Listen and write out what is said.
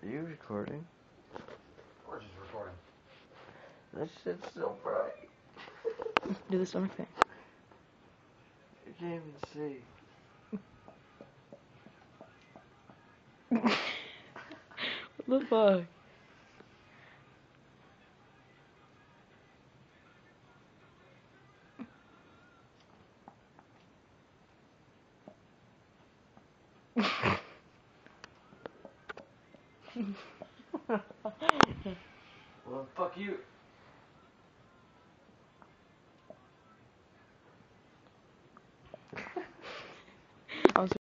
Are you recording? Of course it's recording. That shit's so bright. Do the stomach thing. You can't even see. What the fuck? Well, fuck you.